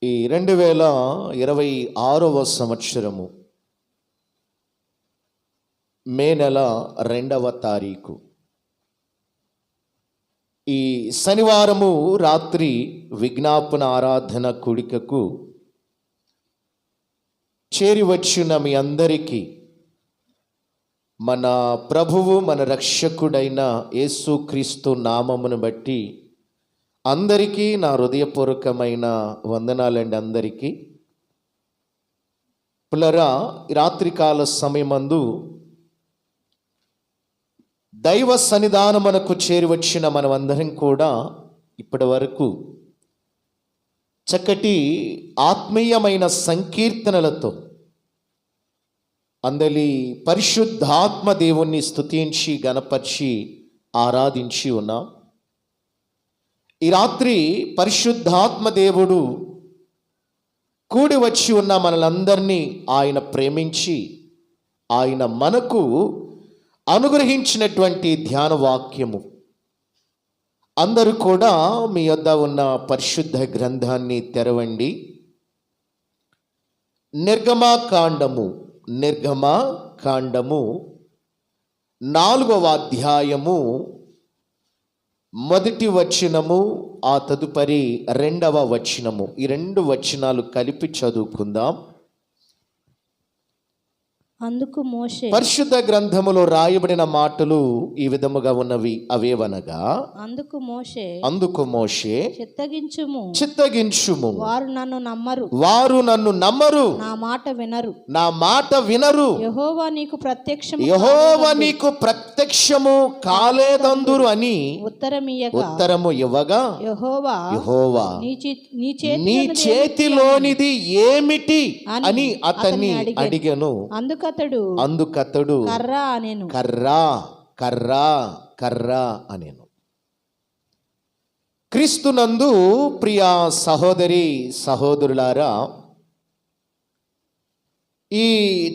ఈ 2026వ సంవత్సరము మే నెల 2వ తారీఖు ఈ శనివారము రాత్రి విజ్ఞాపన ఆరాధన కూడికకు చేరి వచ్చిన మీ అందరికీ మన ప్రభువు మన రక్షకుడైన యేసుక్రీస్తు నామమును బట్టి అందరికీ నా హృదయపూర్వకమైన వందనాలండి. అందరికీ పులరా రాత్రికాల సమయమందు దైవ సన్నిధానమునకు చేరి వచ్చిన మనమందరం కూడా ఇప్పటి వరకు చక్కటి ఆత్మీయమైన సంకీర్తనలతో అందరి పరిశుద్ధాత్మ దేవుణ్ణి స్తుతించి గణపరిచి ఆరాధించి ఉన్నాం. ఈ రాత్రి పరిశుద్ధాత్మ దేవుడు కూడి వచ్చి ఉన్న మనలందరినీ ఆయన ప్రేమించి ఆయన మనకు అనుగ్రహించినటువంటి ధ్యాన వాక్యము. అందరూ కూడా మీ వద్ద ఉన్న పరిశుద్ధ గ్రంథాన్ని తెరవండి. నిర్గమాకాండము 4వ అధ్యాయము 1వ వచనము, ఆ తదుపరి 2వ వచనము. ఈ 2 వచనాలు కలిపి చదువుకుందాం. అందుకు మోషే, పరిశుద్ధ గ్రంథములో రాయబడిన మాటలు ఈ విధముగా ఉన్నవి. అవేవనగా, అందుకు మోషే చిత్తగించుము, వారు నన్ను నమ్మరు, నా మాట వినరు, యెహోవా నీకు ప్రత్యక్షము కాలేదందురు అని ఉత్తరము ఇవ్వగా, యెహోవా నీ చేతిలోనిది ఏమిటి అని అతన్ని అడిగెను. అందుకతడు కర్రా అనేను. క్రీస్తునందు ప్రియా సహోదరి సహోదరులారా, ఈ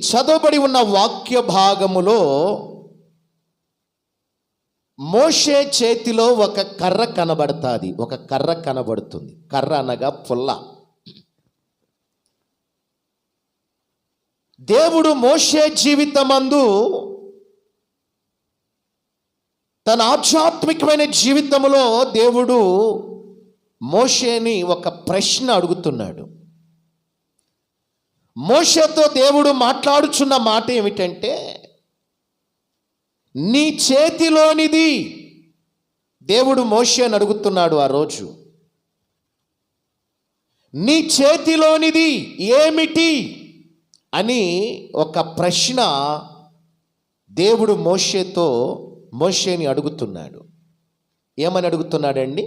చదవబడి ఉన్న వాక్య భాగములో మోషే చేతిలో ఒక కర్ర కనబడుతుంది. కర్ర అనగా పుల్ల. దేవుడు మోషే జీవితమందు తన ఆధ్యాత్మికమైన జీవితంలో దేవుడు మోషేని ఒక ప్రశ్న అడుగుతున్నాడు. మోషేతో దేవుడు మాట్లాడుచున్న మాట ఏమిటంటే, నీ చేతిలోనిది. దేవుడు మోషేని అడుగుతున్నాడు ఆ రోజు, నీ చేతిలోనిది ఏమిటి అని ఒక ప్రశ్న దేవుడు మోషేని అడుగుతున్నాడు. ఏమని అడుగుతున్నాడండి?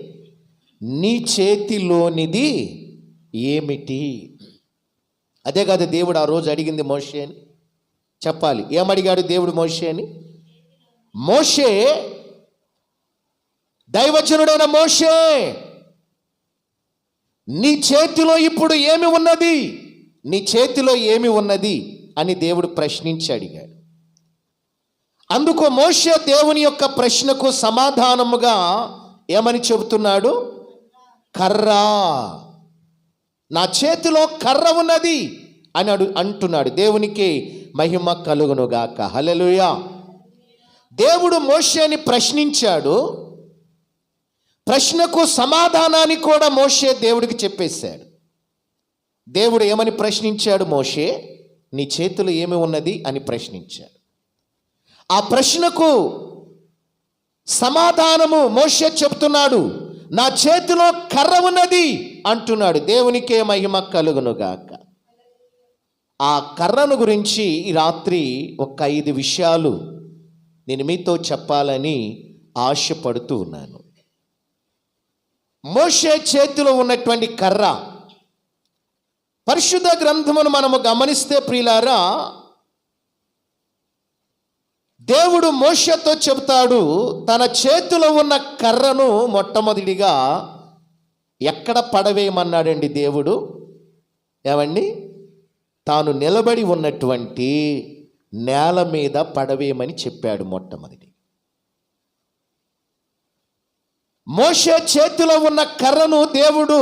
నీ చేతిలోనిది ఏమిటి? అదే కాదు దేవుడు ఆ రోజు అడిగింది మోషేని. చెప్పాలి, ఏమడిగాడు దేవుడు మోషేని? మోషే, దైవజనుడైన మోషే, నీ చేతిలో ఇప్పుడు ఏమి ఉన్నది? నీ చేతిలో ఏమి ఉన్నది అని దేవుడు ప్రశ్నించి అడిగాడు. అందుకు మోషే దేవుని యొక్క ప్రశ్నకు సమాధానముగా ఏమని చెబుతున్నాడు? కర్రా, నా చేతిలో కర్ర ఉన్నది అని అంటున్నాడు. దేవునికి మహిమ కలుగునుగాక. హల్లెలూయా. దేవుడు మోషేని ప్రశ్నించాడు. ప్రశ్నకు సమాధానాన్ని కూడా మోషే దేవుడికి చెప్పేశాడు. దేవుడు ఏమని ప్రశ్నించాడు? మోషే, నీ చేతిలో ఏమి ఉన్నది అని ప్రశ్నించాడు. ఆ ప్రశ్నకు సమాధానము మోషే చెప్తున్నాడు, నా చేతిలో కర్ర ఉన్నది అంటున్నాడు. దేవునికే మహిమ కలుగునుగాక. ఆ కర్రను గురించి ఈ రాత్రి ఒక 5 విషయాలు నేను మీతో చెప్పాలని ఆశపడుతూ ఉన్నాను. మోషే చేతిలో ఉన్నటువంటి కర్ర. పరిశుద్ధ గ్రంథమును మనము గమనిస్తే ప్రియులారా, దేవుడు మోషేతో చెబుతాడు, తన చేతిలో ఉన్న కర్రను మొట్టమొదటిగా ఎక్కడ పడవేయమన్నాడండి దేవుడు? ఏమండి? తాను నిలబడి ఉన్నటువంటి నేల మీద పడవేయమని చెప్పాడు మొట్టమొదటి. మోషే చేతిలో ఉన్న కర్రను దేవుడు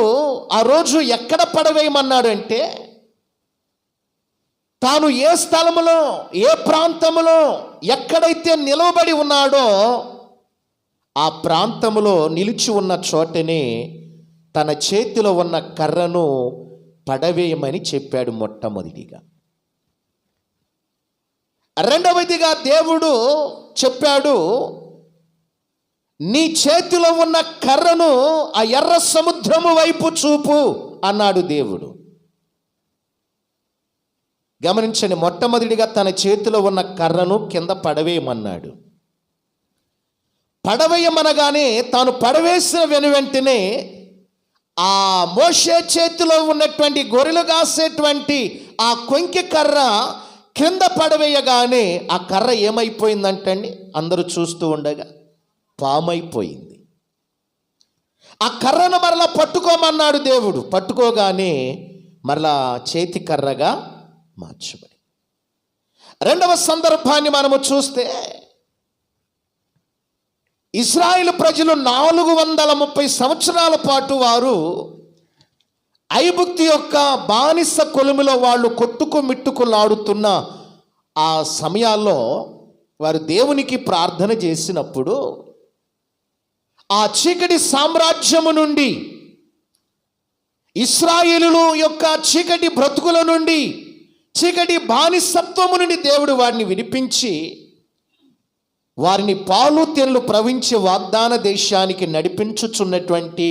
ఆ రోజు ఎక్కడ పడవేయమన్నాడు అంటే, తాను ఏ స్థలములో ఏ ప్రాంతములో ఎక్కడైతే నిలవబడి ఉన్నాడో ఆ ప్రాంతములో నిలిచి ఉన్న చోటనే తన చేతిలో ఉన్న కర్రను పడవేయమని చెప్పాడు మొట్టమొదటిగా. రెండవదిగా దేవుడు చెప్పాడు, నీ చేతిలో ఉన్న కర్రను ఆ ఎర్ర సముద్రము వైపు చూపు అన్నాడు దేవుడు. గమనించండి, మొట్టమొదటిగా తన చేతిలో ఉన్న కర్రను కింద పడవేయమన్నాడు. పడవేయమనగానే తాను పడవేసిన వెంటనే ఆ మోషే చేతిలో ఉన్నటువంటి గొర్రెలు కాసేటువంటి ఆ కొంకి కర్ర కింద పడవేయగానే ఆ కర్ర ఏమైపోయిందంటండి, అందరూ చూస్తూ ఉండగా పామైపోయింది. ఆ కర్రను మరలా పట్టుకోమన్నాడు దేవుడు. పట్టుకోగానే మరలా చేతి కర్రగా మార్చబడి. రెండవ సందర్భాన్ని మనము చూస్తే, ఇశ్రాయేలు ప్రజలు 430 సంవత్సరాల పాటు వారు ఐగుప్తు యొక్క బానిస కొలుములో వాళ్ళు కొట్టుకు మిట్టుకులాడుతున్న ఆ సమయాల్లో వారు దేవునికి ప్రార్థన చేసినప్పుడు ఆ చీకటి సామ్రాజ్యము నుండి, ఇశ్రాయేలుల యొక్క చీకటి బ్రతుకుల నుండి, చీకటి బానిసత్వము నుండి దేవుడు వారిని విడిపించి వారిని పాలు తేనెలు ప్రవహించే వాగ్దాన దేశానికి నడిపించుచున్నటువంటి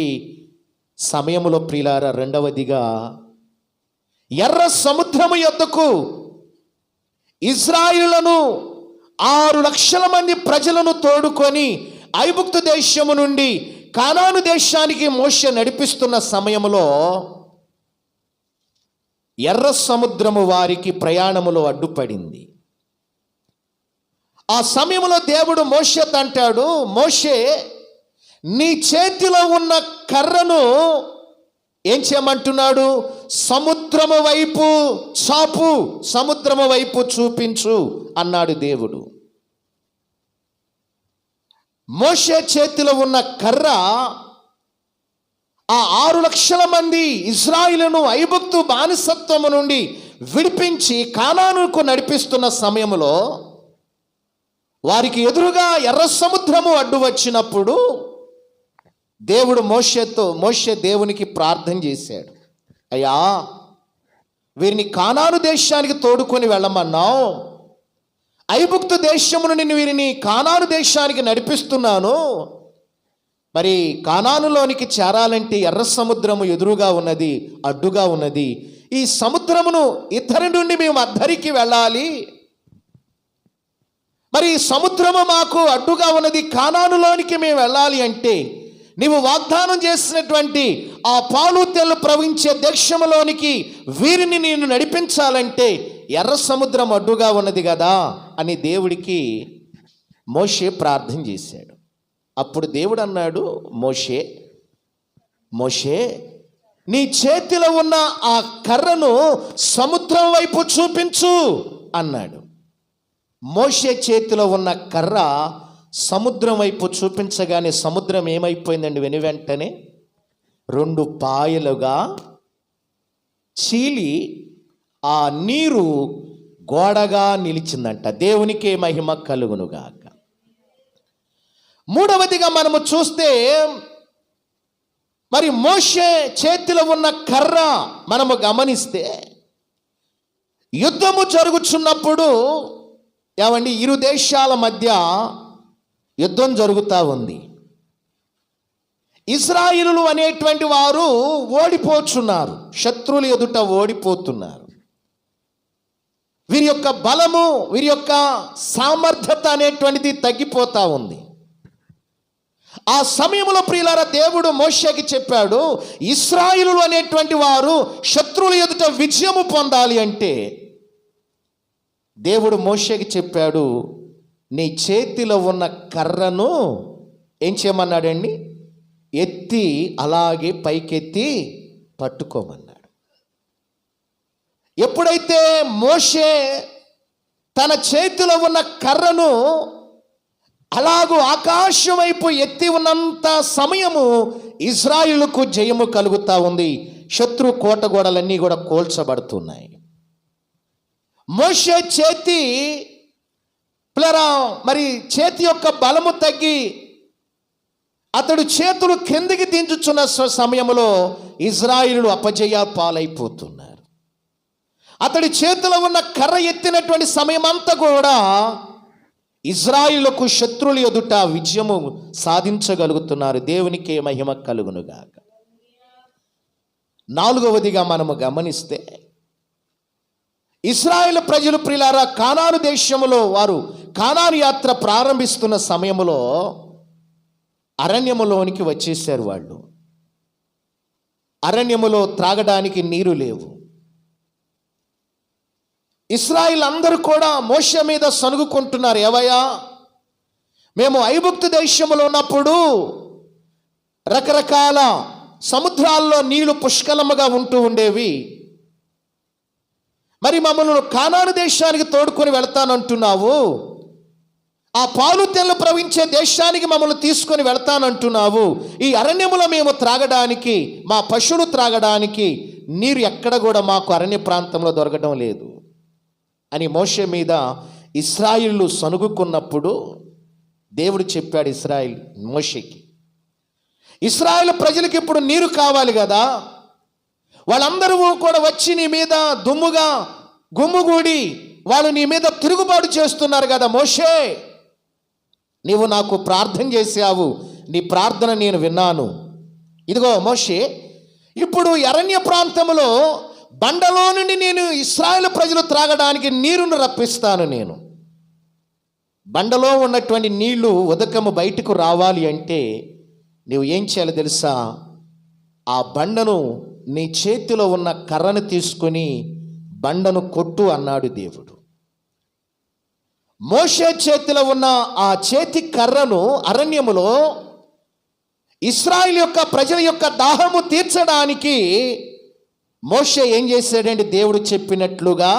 సమయములో ప్రియులారా, రెండవదిగా ఎర్ర సముద్రము యొద్దకు ఇశ్రాయేలులను 6 లక్షల మంది ప్రజలను తోడుకొని ఐగుప్తు దేశము నుండి కానాను దేశానికి మోషే నడిపిస్తున్న సమయములో ఎర్ర సముద్రము వారికి ప్రయాణములో అడ్డుపడింది. ఆ సమయంలో దేవుడు మోషేతో అంటాడు, మోషే, నీ చేతిలో ఉన్న కర్రను ఏం చేయమంటున్నాడు? సముద్రము వైపు చాపు, సముద్రము వైపు చూపించు అన్నాడు దేవుడు. మోషే చేతిలో ఉన్న కర్ర ఆ 6 లక్షల మంది ఇశ్రాయేలును ఐగుప్తు బానిసత్వము నుండి విడిపించి కానానుకు నడిపిస్తున్న సమయంలో వారికి ఎదురుగా ఎర్ర సముద్రము అడ్డు వచ్చినప్పుడు దేవుడు మోషే దేవునికి ప్రార్థన చేశాడు, అయ్యా, వీరిని కానాను దేశానికి తోడుకొని వెళ్ళమన్నావు, ఐగుప్తు దేశము నుండి వీరిని కానాను దేశానికి నడిపిస్తున్నాను, మరి కానానులోనికి చేరాలంటే ఎర్ర సముద్రము ఎదురుగా ఉన్నది, అడ్డుగా ఉన్నది. ఈ సముద్రమును ఇద్దరి నుండి మేము అద్దరికి వెళ్ళాలి. మరి సముద్రము మాకు అడ్డుగా ఉన్నది, కానానులోనికి మేము వెళ్ళాలి అంటే నీవు వాగ్దానం చేసినటువంటి ఆ పాలు తేనెలు ప్రవహించే దేశములోనికి వీరిని నేను నడిపించాలంటే ఎర్ర సముద్రం అడ్డుగా ఉన్నది కదా అని దేవుడికి మోషే ప్రార్థన చేశాడు. అప్పుడు దేవుడు అన్నాడు, మోషే, మోషే, నీ చేతిలో ఉన్న ఆ కర్రను సముద్రం వైపు చూపించు అన్నాడు. మోషే చేతిలో ఉన్న కర్ర సముద్రం వైపు చూపించగానే సముద్రం ఏమైపోయిందండి? వెనువెంటనే 2 పాయలుగా చీలి ఆ నీరు గోడగా నిలిచిందంట. దేవునికే మహిమ కలుగునుగాక. మూడవదిగా మనము చూస్తే, మరి మోషే చేతిలో ఉన్న కర్ర మనము గమనిస్తే, యుద్ధము జరుగుతున్నప్పుడు ఏమండి, 2 దేశాల మధ్య యుద్ధం జరుగుతూ ఉంది. ఇశ్రాయేలులు అనేటువంటి వారు ఓడిపోతున్నారు, శత్రువుల ఎదుట ఓడిపోతున్నారు. వీరి యొక్క బలము, వీరి యొక్క సామర్థ్యత అనేటువంటిది తగ్గిపోతూ ఉంది. ఆ సమయంలో ప్రియులారా, దేవుడు మోషేకి చెప్పాడు, ఇశ్రాయేలులు అనేటువంటి వారు శత్రువుల ఎదుట విజయము పొందాలి అంటే దేవుడు మోషేకి చెప్పాడు, నీ చేతిలో ఉన్న కర్రను ఏం చేయమన్నాడండి? ఎత్తి అలాగే పైకెత్తి పట్టుకోమన్నాడు. ఎప్పుడైతే మోషే తన చేతిలో ఉన్న కర్రను అలాగూ ఆకాశం వైపు ఎత్తి ఉన్నంత సమయము ఇజ్రాయిలుకు జయము కలుగుతా ఉంది. శత్రు కోటగోడలన్నీ కూడా కూల్చబడుతున్నాయి. మోషే చేతి చేతి యొక్క బలము తగ్గి అతడు చేతులు కిందికి దించుచున్న సమయంలో ఇజ్రాయిలు అపజయ పాలైపోతున్నారు. అతడి చేతిలో ఉన్న కర్ర ఎత్తినటువంటి సమయం అంతా కూడా ఇజ్రాయిలుకు శత్రువుల ఎదుట విజయము సాధించగలుగుతున్నారు. దేవునికే మహిమ కలుగునుగాక. నాలుగవదిగా మనము గమనిస్తే, ఇశ్రాయేలు ప్రజలు ప్రియులారా కానాను దేశములో వారు కానాను యాత్ర ప్రారంభిస్తున్న సమయంలో అరణ్యములోనికి వచ్చేసారు. వాళ్ళు అరణ్యములో త్రాగడానికి నీరు లేవు. ఇశ్రాయేలు అందరూ కూడా మోషే మీద సనుగుకుంటున్నారు. ఏవయ్యా, మేము ఐగుప్తు దేశంలో ఉన్నప్పుడు రకరకాల సముద్రాల్లో నీళ్లు పుష్కలముగా ఉంటూ ఉండేవి. మరి మమ్మల్ని కానాను దేశానికి తోడుకొని వెళ్తానంటున్నావు, ఆ పాలు తెల్లు ప్రవహించే దేశానికి మమ్మల్ని తీసుకొని వెళ్తానంటున్నావు. ఈ అరణ్యములో మేము త్రాగడానికి, మా పశువులు త్రాగడానికి నీరు ఎక్కడ కూడా మాకు అరణ్య ప్రాంతంలో దొరకడం లేదు అని మోషే మీద ఇశ్రాయేలు సనుగుకున్నప్పుడు దేవుడు చెప్పాడు మోషేకి, ఇశ్రాయేలు ప్రజలకు ఇప్పుడు నీరు కావాలి కదా, వాళ్ళందరూ కూడా వచ్చి నీ మీద దుమ్ముగా గుమ్ముగూడి వాళ్ళు నీ మీద తిరుగుబాటు చేస్తున్నారు కదా మోషే, నీవు నాకు ప్రార్థన చేశావు, నీ ప్రార్థన నేను విన్నాను. ఇదిగో మోషే, ఇప్పుడు అరణ్య ప్రాంతంలో బండలో నుండి నేను ఇశ్రాయేలు ప్రజలు త్రాగడానికి నీరును రప్పిస్తాను. నేను బండలో ఉన్నటువంటి నీళ్లు ఉదకము బయటకు రావాలి అంటే నీవు ఏం చేయాలో తెలుసా? ఆ బండను నీ చేతిలో ఉన్న కర్రను తీసుకొని బండను కొట్టు అన్నాడు దేవుడు. మోషే చేతిలో ఉన్న ఆ చేతి కర్రను అరణ్యములో ఇశ్రాయేలు యొక్క ప్రజల యొక్క దాహము తీర్చడానికి మోషే ఏం చేశాడంటే దేవుడు చెప్పినట్లుగా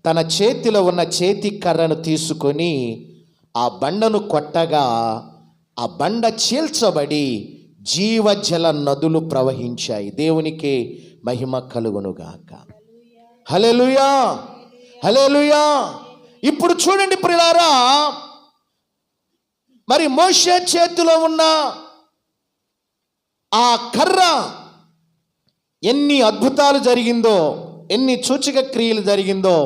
తన చేతిలో ఉన్న చేతి కర్రను తీసుకొని ఆ బండను కొట్టగా ఆ బండ చీల్చబడి జీవజల నదులు ప్రవహించాయి. దేవునికి మహిమ కలుగునుగాక. హల్లెలూయా, హల్లెలూయా. ఇప్పుడు చూడండి ప్రియులారా, మరి మోషే చేతిలో ఉన్న ఆ కర్ర ఎన్ని అద్భుతాలు జరిగిందో, ఎన్ని సూచక క్రియలు జరిగిందో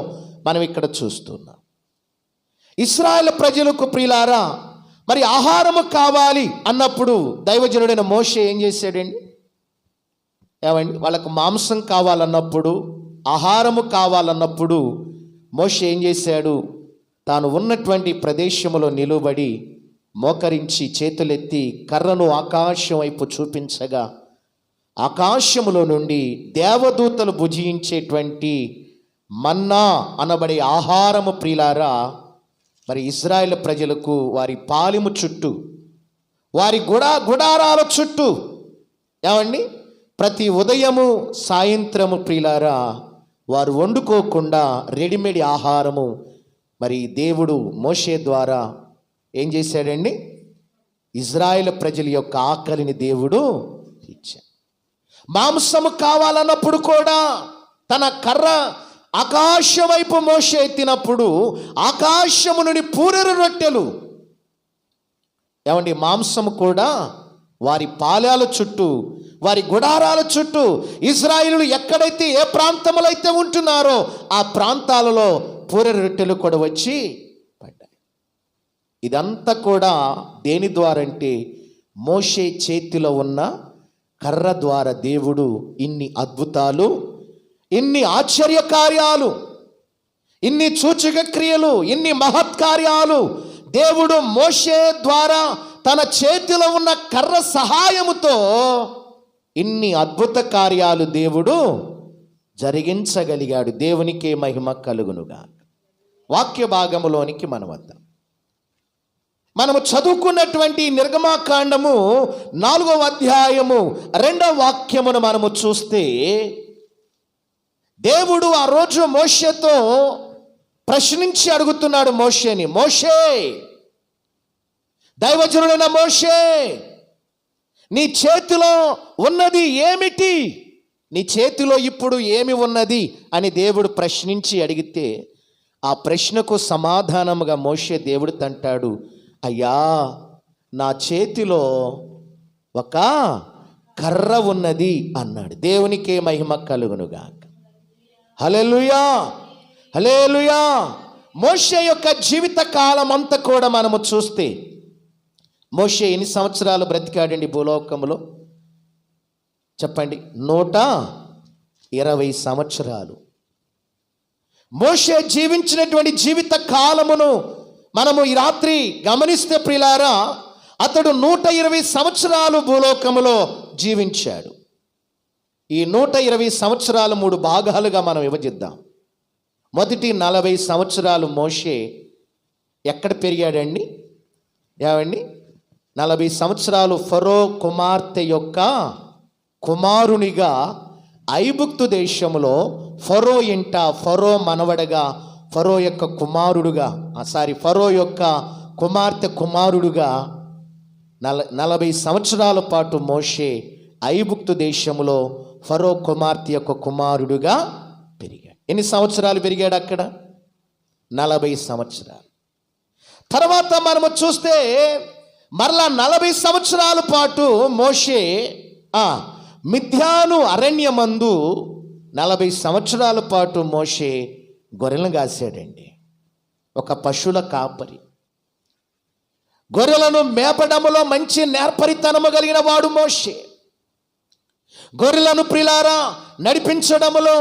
మనం ఇక్కడ చూస్తున్నాం. ఇశ్రాయేలు ప్రజలకు ప్రియులారా మరి ఆహారము కావాలి అన్నప్పుడు దైవజనుడైన మోషే ఏం చేశాడండి? ఏమండి, వాళ్ళకు మాంసం కావాలన్నప్పుడు, ఆహారము కావాలన్నప్పుడు మోషే ఏం చేశాడు? తాను ఉన్నటువంటి ప్రదేశంలో నిలువబడి మోకరించి చేతులెత్తి కర్రను ఆకాశం వైపు చూపించగా ఆకాశములో నుండి దేవదూతలు భుజించేటువంటి మన్నా అనబడే ఆహారము ప్రియులారా మరి ఇశ్రాయేలు ప్రజలకు వారి పాలెము చుట్టూ, వారి గుడారాల చుట్టూ, ఏమండి, ప్రతి ఉదయము సాయంత్రము ప్రియులారా వారు వండుకోకుండా రెడీమేడ్ ఆహారము మరి దేవుడు మోషే ద్వారా ఏం చేశాడండి? ఇశ్రాయేలు ప్రజల యొక్క ఆకలిని దేవుడు ఇచ్చాడు. మాంసము కావాలన్నప్పుడు కూడా తన కర్ర ఆకాశం వైపు మోషే ఎత్తినప్పుడు ఆకాశము నుండి పూరెరు రొట్టెలు, ఏమండి, మాంసము కూడా వారి పాలాల చుట్టూ, వారి గుడారాల చుట్టూ ఇశ్రాయేలు ఎక్కడైతే ఏ ప్రాంతంలో అయితే ఉంటున్నారో ఆ ప్రాంతాలలో పూరెరు రొట్టెలు కూడా వచ్చి పడ్డాయి. ఇదంతా కూడా దేని ద్వారా అంటే మోషే చేతిలో ఉన్న కర్ర ద్వారా దేవుడు ఇన్ని అద్భుతాలు, ఇన్ని ఆశ్చర్య కార్యాలు, ఇన్ని సూచక క్రియలు, ఇన్ని మహత్కార్యాలు దేవుడు మోషే ద్వారా తన చేతిలో ఉన్న కర్ర సహాయముతో ఇన్ని అద్భుత కార్యాలు దేవుడు జరిగించగలిగాడు. దేవునికే మహిమ కలుగునుగా. వాక్య భాగములోనికి మనము చదువుకున్నటువంటి నిర్గమాకాండము 4వ అధ్యాయము 2వ వాక్యమును మనము చూస్తే దేవుడు ఆ రోజు మోషేతో ప్రశ్నించి అడుగుతున్నాడు మోషేని, మోషే, దైవజనుడైన మోషే, నీ చేతిలో ఉన్నది ఏమిటి? నీ చేతిలో ఇప్పుడు ఏమి ఉన్నది అని దేవుడు ప్రశ్నించి అడిగితే, ఆ ప్రశ్నకు సమాధానముగా మోషే దేవుడు అంటాడు, అయ్యా, నా చేతిలో ఒక కర్ర ఉన్నది అన్నాడు. దేవునికే మహిమ కలుగునుగాక. హల్లెలూయా, హల్లెలూయా. మోషే యొక్క జీవిత కాలం అంతా కూడా మనము చూస్తే, మోషే ఎన్ని సంవత్సరాలు బ్రతికాడండి భూలోకములో? చెప్పండి. 120 సంవత్సరాలు. మోషే జీవించినటువంటి జీవిత కాలమును మనము ఈ రాత్రి గమనిస్తే ప్రియులారా, అతడు 120 సంవత్సరాలు భూలోకములో జీవించాడు. ఈ 120 సంవత్సరాలు 3 భాగాలుగా మనం విభజిద్దాం. మొదటి 40 సంవత్సరాలు మోషే ఎక్కడ పెరిగాడండి? ఏమండి? 40 సంవత్సరాలు ఫరో కుమార్తె యొక్క కుమారునిగా ఐగుప్తు దేశంలో ఫరో ఇంట, ఫరో మనవడగా, ఫరో యొక్క కుమారుడుగా, ఫరో యొక్క కుమార్తె కుమారుడుగా 40 సంవత్సరాల పాటు మోషే ఐగుప్తు దేశంలో ఫరో కుమార్తె యొక్క కుమారుడుగా పెరిగాడు. ఎన్ని సంవత్సరాలు పెరిగాడు అక్కడ? 40 సంవత్సరాలు. తర్వాత మనము చూస్తే మరలా 40 సంవత్సరాల పాటు మోషే మిద్యాను అరణ్యమందు 40 సంవత్సరాల పాటు మోషే గొర్రెలను కాసాడండి. ఒక పశువుల కాపరి. గొర్రెలను మేపడములో మంచి నేర్పరితనము కలిగిన వాడు మోషే. గొర్రెలను ప్రిలారా నడిపించడములో,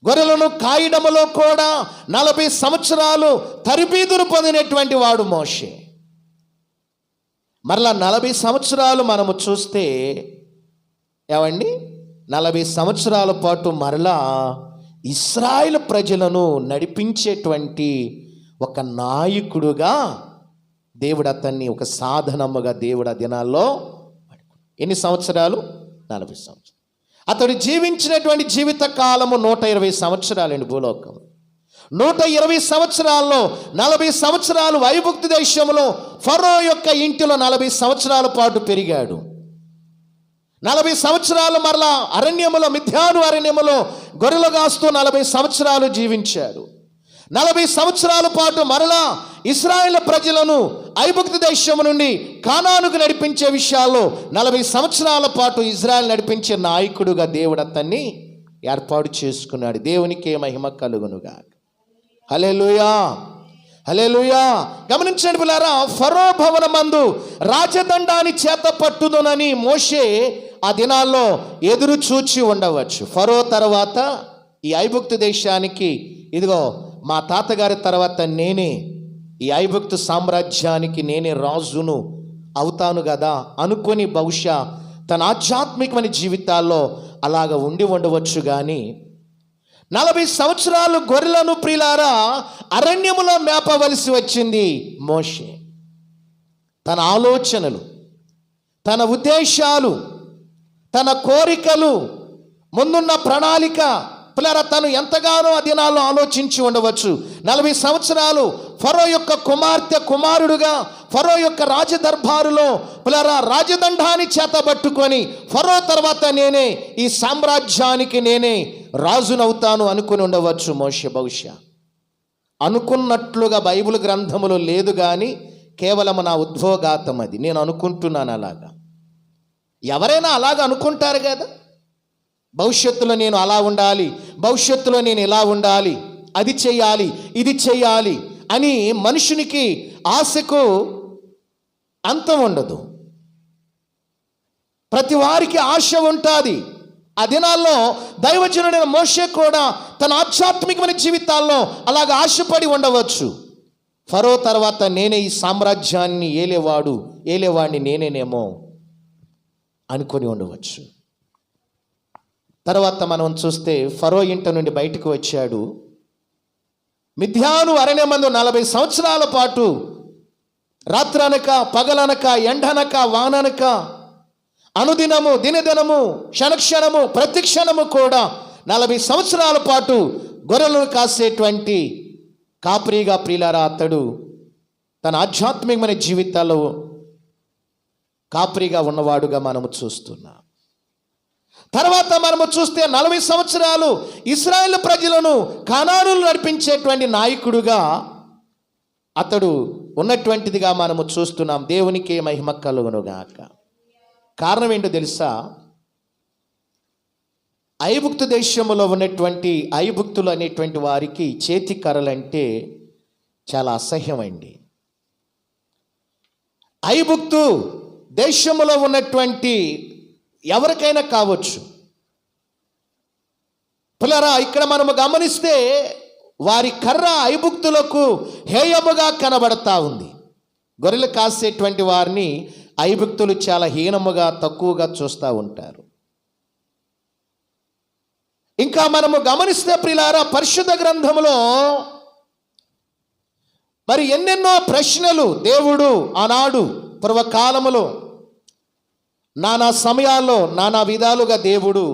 గొర్రెలను కాయడములో కూడా 40 సంవత్సరాలు తరబీదును పొందినటువంటి వాడు మోషే. మరలా 40 సంవత్సరాలు మనము చూస్తే ఏమండి, 40 సంవత్సరాల పాటు మరలా ఇశ్రాయేలు ప్రజలను నడిపించేటువంటి ఒక నాయకుడుగా దేవుడు అతన్ని, ఒక సాధనముగా దేవుడు ఆ దినాల్లో. ఎన్ని సంవత్సరాలు? 40 సంవత్సరాలు. అతడు జీవించినటువంటి జీవిత కాలము 120 సంవత్సరాలండి భూలోకం. 120 సంవత్సరాల్లో 40 సంవత్సరాలు ఐగుప్తు దేశంలో ఫరో యొక్క ఇంటిలో 40 సంవత్సరాల పాటు పెరిగాడు. 40 సంవత్సరాలు మరలా అరణ్యములో, మిద్యాను అరణ్యములో గొర్రెలు కాస్తూ 40 సంవత్సరాలు జీవించాడు. 40 సంవత్సరాల పాటు మరలా ఇశ్రాయేలు ప్రజలను ఐగుప్తు దేశం నుండి కానానుకు నడిపించే విషయాల్లో 40 సంవత్సరాల పాటు ఇజ్రాయెల్ నడిపించే నాయకుడుగా దేవుడు అతన్ని ఏర్పాటు చేసుకున్నాడు. దేవునికే మహిమ కలుగునుగా. హల్లెలూయా, హల్లెలూయా. గమనించండి పిల్లారా, ఫరో భవనమందు రాజదండాన్ని చేత పట్టుదునని మోషే ఆ దినాల్లో ఎదురు చూచి ఉండవచ్చు. ఫరో తర్వాత ఈ ఐగుప్తు దేశానికి, ఇదిగో మా తాతగారి తర్వాత నేనే ఈ ఐగుప్తు సామ్రాజ్యానికి నేనే రాజును అవుతాను కదా అనుకొని బహుశా తన ఆధ్యాత్మికమైన జీవితాల్లో అలాగ ఉండి ఉండవచ్చు. కానీ 40 సంవత్సరాలు గొర్రెలను ప్రియులారా అరణ్యములో మేపవలసి వచ్చింది మోషే. తన ఆలోచనలు, తన ఉద్దేశాలు, తన కోరికలు, ముందున్న ప్రణాళిక పిల్లరా తను ఎంతగానో ఆ దినాల్లో ఆలోచించి ఉండవచ్చు. 40 సంవత్సరాలు ఫరో యొక్క కుమార్తె కుమారుడుగా ఫరో యొక్క రాజదర్బారులో పిల్లరా రాజదండాన్ని చేతబట్టుకొని ఫరో తర్వాత నేనే ఈ సామ్రాజ్యానికి నేనే రాజునవుతాను అనుకుని ఉండవచ్చు మోషే. బహుశా అనుకున్నట్లుగా బైబిల్ గ్రంథములో లేదు, కానీ కేవలం నా ఉద్భోగాతం అది. నేను అనుకుంటున్నాను అలాగా. ఎవరైనా అలాగ అనుకుంటారు కదా, భవిష్యత్తులో నేను అలా ఉండాలి, భవిష్యత్తులో నేను ఇలా ఉండాలి, అది చెయ్యాలి, ఇది చెయ్యాలి అని మనుషునికి ఆశకు అంతం ఉండదు. ప్రతి వారికి ఆశ ఉంటుంది. ఆ దినాల్లో దైవజనుడైన మోషే కూడా తన ఆధ్యాత్మికమైన జీవితాల్లో అలాగ ఆశపడి ఉండవచ్చు. ఫరో తర్వాత నేనే ఈ సామ్రాజ్యాన్ని ఏలేవాడిని నేనేనేమో అనుకొని ఉండవచ్చు. తర్వాత మనం చూస్తే ఫరో ఇంట నుండి బయటకు వచ్చాడు. మిద్యాను అరణ్యమందు 40 సంవత్సరాల పాటు రాత్రనక పగలనక ఎండనక వాననక అనుదినము దినదినము క్షణక్షణము ప్రతి క్షణము కూడా 40 సంవత్సరాల పాటు గొర్రెలను కాసేటువంటి కాపరిగా ప్రియులారా అతడు తన ఆధ్యాత్మికమైన జీవితాల్లో కాపరిగా ఉన్నవాడుగా మనము చూస్తున్నాం. తర్వాత మనము చూస్తే 40 సంవత్సరాలు ఇశ్రాయేలు ప్రజలను కానానులు నడిపించేటువంటి నాయకుడుగా అతడు ఉన్నటువంటిదిగా మనము చూస్తున్నాం. దేవునికే మహిమ కలుగునుగాక. కారణం ఏంటో తెలుసా? ఐగుప్తు దేశంలో ఉన్నటువంటి ఐగుప్తులు అనేటువంటి వారికి చేతి కర్రలంటే చాలా అసహ్యమండి. ఐగుప్తు దేశంలో ఉన్నటువంటి ఎవరికైనా కావచ్చు. పిల్లరా, ఇక్కడ మనము గమనిస్తే వారి కర్ర ఐగుప్తులకు హేయముగా కనబడతా ఉంది. గొర్రెలు కాసేటువంటి వారిని ఐగుప్తులు చాలా హీనముగా, తక్కువగా చూస్తూ ఉంటారు. ఇంకా మనము గమనిస్తే ప్రియులారా, పరిశుద్ధ గ్రంథములో మరి ఎన్నెన్నో ప్రశ్నలు దేవుడు ఆనాడు పూర్వకాలములో నానా సమయాల్లో నానా విధాలుగా దేవుడు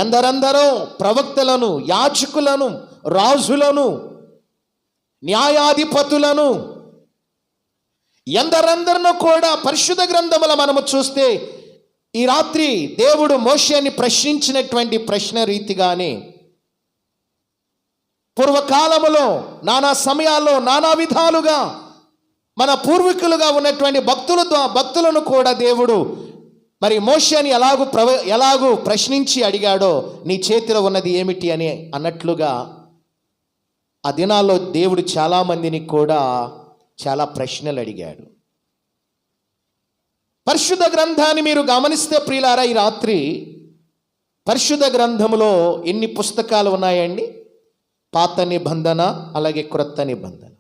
ఎందరెందరో ప్రవక్తలను, యాజకులను, రాజులను, న్యాయాధిపతులను ఎందరెందరినో కూడా పరిశుద్ధ గ్రంథములో మనము చూస్తే ఈ రాత్రి దేవుడు మోషేని ప్రశ్నించినటువంటి ప్రశ్న రీతిగానే పూర్వకాలములో నానా సమయాల్లో నానా విధాలుగా మన పూర్వీకులుగా ఉన్నటువంటి భక్తులను కూడా దేవుడు మరి మోషేని ఎలాగూ ప్రశ్నించి అడిగాడో, నీ చేతిలో ఉన్నది ఏమిటి అని అన్నట్లుగా ఆ దినాల్లో దేవుడు చాలామందిని కూడా చాలా ప్రశ్నలు అడిగాడు. పరిశుద్ధ గ్రంథాన్ని మీరు గమనిస్తే ప్రియులారా, ఈ రాత్రి పరిశుద్ధ గ్రంథములో ఎన్ని పుస్తకాలు ఉన్నాయండి? పాత నిబంధన, అలాగే క్రొత్త నిబంధన.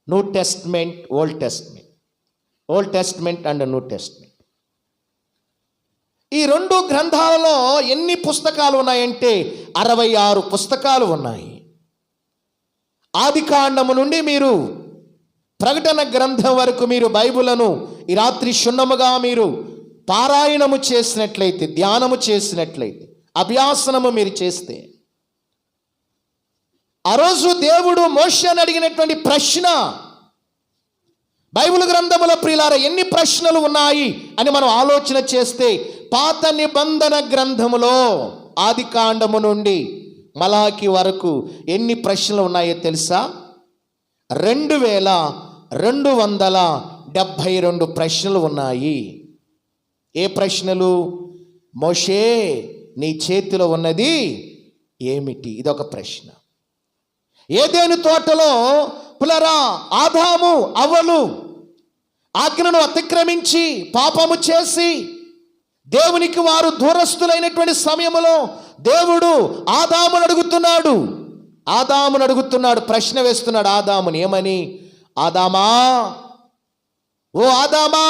New testament, old testament, old testament and new testament. ఈ 2 గ్రంథాలలో ఎన్ని పుస్తకాలు ఉన్నాయంటే 66 పుస్తకాలు ఉన్నాయి. ఆది కాండము నుండి మీరు ప్రకటన గ్రంథం వరకు మీరు బైబిలను ఈ రాత్రి క్షుణ్ణముగా మీరు పారాయణము చేసినట్లయితే, ధ్యానము చేసినట్లయితే, అభ్యాసనము మీరు చేస్తే, ఆ రోజు దేవుడు మోషేని అడిగినటువంటి ప్రశ్న బైబిల్ గ్రంథములో ప్రియులారా ఎన్ని ప్రశ్నలు ఉన్నాయి అని మనం ఆలోచన చేస్తే, పాత నిబంధన గ్రంథములో ఆది కాండము నుండి మలాకి వరకు ఎన్ని ప్రశ్నలు ఉన్నాయో తెలుసా? 2272 ప్రశ్నలు ఉన్నాయి. ఏ ప్రశ్నలు? మోషే, నీ చేతిలో ఉన్నది ఏమిటి? ఇదొక ప్రశ్న. ఏదెను తోటలో పులరా ఆదాము అవ్వలు ఆజ్ఞను అతిక్రమించి పాపము చేసి దేవునికి వారు దూరస్తులైనటువంటి సమయంలో దేవుడు ఆదామును అడుగుతున్నాడు, ప్రశ్న వేస్తున్నాడు ఆదాముని. ఏమని? ఆదామా, ఓ ఆదామా,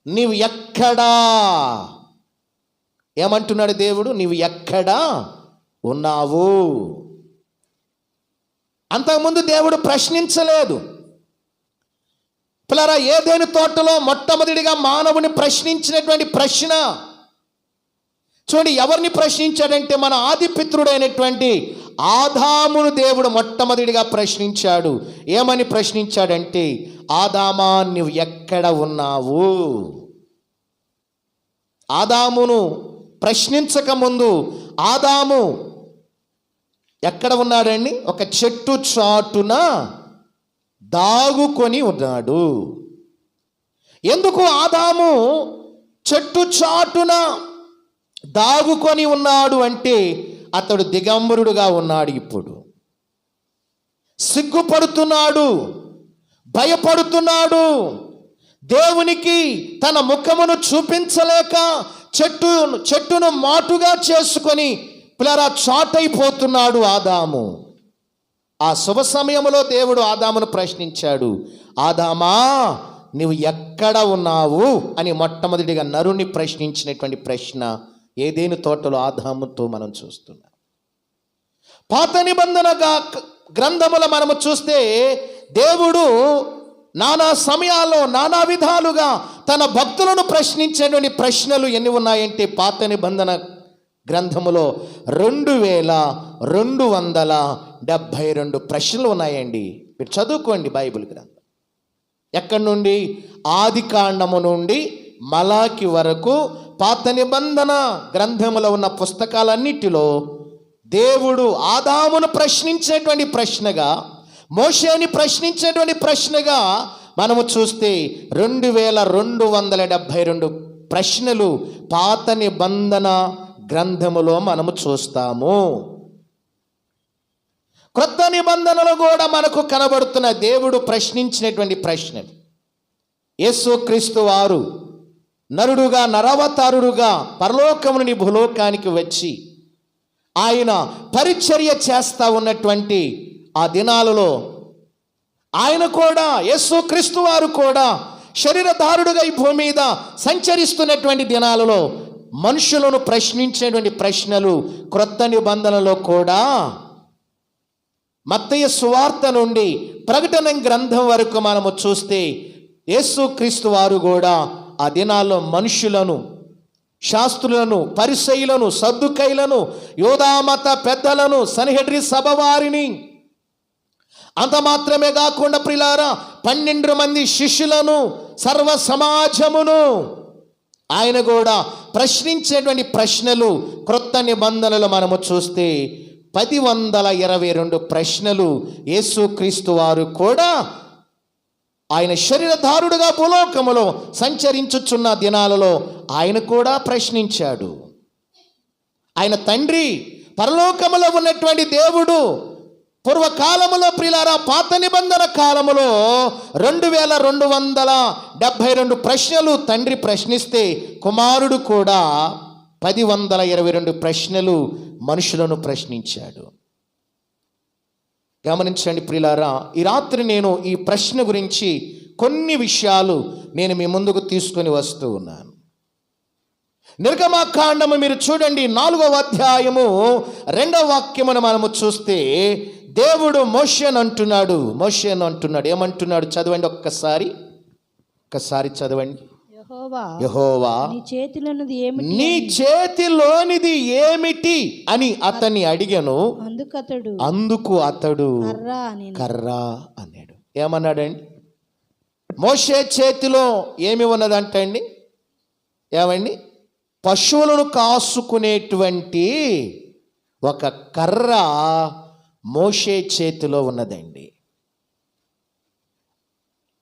నీవు ఎక్కడా? ఏమంటున్నాడు దేవుడు? నీవు ఎక్కడా ఉన్నావు? అంతకుముందు దేవుడు ప్రశ్నించలేదు. పిల్లరా, ఏదైనా తోటలో మొట్టమొదటిగా మానవుని ప్రశ్నించినటువంటి ప్రశ్న చూడండి. ఎవరిని ప్రశ్నించాడంటే మన ఆది పితృడైనటువంటి ఆదామును దేవుడు మొట్టమొదటిగా ప్రశ్నించాడు. ఏమని ప్రశ్నించాడంటే, ఆదామా, నువ్వు ఎక్కడ ఉన్నావు? ఆదామును ప్రశ్నించకముందు ఆదాము ఎక్కడ ఉన్నాడండి? ఒక చెట్టు చాటున దాగుకొని ఉన్నాడు. ఎందుకు ఆదాము చెట్టు చాటున దాగుకొని ఉన్నాడు అంటే, అతడు దిగంబరుడుగా ఉన్నాడు. ఇప్పుడు సిగ్గుపడుతున్నాడు, భయపడుతున్నాడు. దేవునికి తన ముఖమును చూపించలేక చెట్టును మాటుగా చేసుకొని పిల్లరా చాటైపోతున్నాడు ఆదాము. ఆ శుభ సమయంలో దేవుడు ఆదామును ప్రశ్నించాడు, ఆదామా, నువ్వు ఎక్కడ ఉన్నావు అని మొట్టమొదటిగా నరుని ప్రశ్నించినటువంటి ప్రశ్న ఏదేను తోటలో ఆదాముతో మనం చూస్తున్నాం. పాత నిబంధన గ్రంథముల మనము చూస్తే దేవుడు నానా సమయాల్లో నానా విధాలుగా తన భక్తులను ప్రశ్నించేటువంటి ప్రశ్నలు ఎన్ని ఉన్నాయంటే, పాత నిబంధన గ్రంథములో 2272 ప్రశ్నలు ఉన్నాయండి. మీరు చదువుకోండి బైబిల్ గ్రంథం. ఎక్కడి నుండి? ఆది కాండము నుండి మలాకి వరకు పాత నిబంధన గ్రంథములో ఉన్న పుస్తకాలన్నిటిలో దేవుడు ఆదామును ప్రశ్నించేటువంటి ప్రశ్నగా, మోషేని ప్రశ్నించేటువంటి ప్రశ్నగా మనము చూస్తే 2272 ప్రశ్నలు పాత నిబంధన గ్రంథములో మనము చూస్తాము. క్రొత్త నిబంధనలో కూడా మనకు కనబడుతున్న దేవుడు ప్రశ్నించినటువంటి ప్రశ్నలు. యేసుక్రీస్తు వారు నరుడుగా, నరవతారుడుగా పరలోకము నుండి భూలోకానికి వచ్చి ఆయన పరిచర్య చేస్తా ఉన్నటువంటి ఆ దినాలలో ఆయన కూడా, యేసుక్రీస్తు వారు కూడా శరీరధారుడుగా ఈ భూమి మీద సంచరిస్తున్నటువంటి దినాలలో మనుషులను ప్రశ్నించేటువంటి ప్రశ్నలు క్రొత్త నిబంధనలో కూడా మత్తయి సువార్త నుండి ప్రకటన గ్రంథం వరకు మనము చూస్తే యేసుక్రీస్తు వారు కూడా ఆ దినాల్లో మనుషులను, శాస్త్రులను, పరిసయ్యులను, సద్దుకైలను, యూదామత పెద్దలను, సన్హెడ్రి సభ వారిని, అంత మాత్రమే కాకుండా ప్రియులారా 12 మంది శిష్యులను, సర్వ సమాజమును ఆయన కూడా ప్రశ్నించేటువంటి ప్రశ్నలు క్రొత్త నిబంధనలు మనము చూస్తే 1022 ప్రశ్నలు యేసుక్రీస్తు వారు కూడా ఆయన శరీరధారుడుగా భూలోకములో సంచరించుచున్న దినాలలో ఆయన కూడా ప్రశ్నించాడు. ఆయన తండ్రి పరలోకములో ఉన్నటువంటి దేవుడు పూర్వకాలములో ప్రియులారా పాత నిబంధన కాలములో 2272 ప్రశ్నలు తండ్రి ప్రశ్నిస్తే కుమారుడు కూడా 1022 ప్రశ్నలు మనుషులను ప్రశ్నించాడు. గమనించండి ప్రియులారా, ఈ రాత్రి నేను ఈ ప్రశ్న గురించి కొన్ని విషయాలు నేను మీ ముందుకు తీసుకొని వస్తూ ఉన్నాను. నిర్గమకాండము మీరు చూడండి 4వ అధ్యాయము 2వ వాక్యమును మనము చూస్తే దేవుడు మోషేను అంటున్నాడు. ఏమంటున్నాడు? చదవండి, ఒక్కసారి చదవండి. యెహోవా నీ చేతిలోనిది ఏమిటి అని అతన్ని అడిగాను. అందుకు అతడు కర్రా అన్నాడు. ఏమన్నాడండి? మోషే చేతిలో ఏమి ఉన్నదంటండి? ఏమండి? పశువులను కాసుకునేటువంటి ఒక కర్ర మోషే చేతిలో ఉన్నదండి.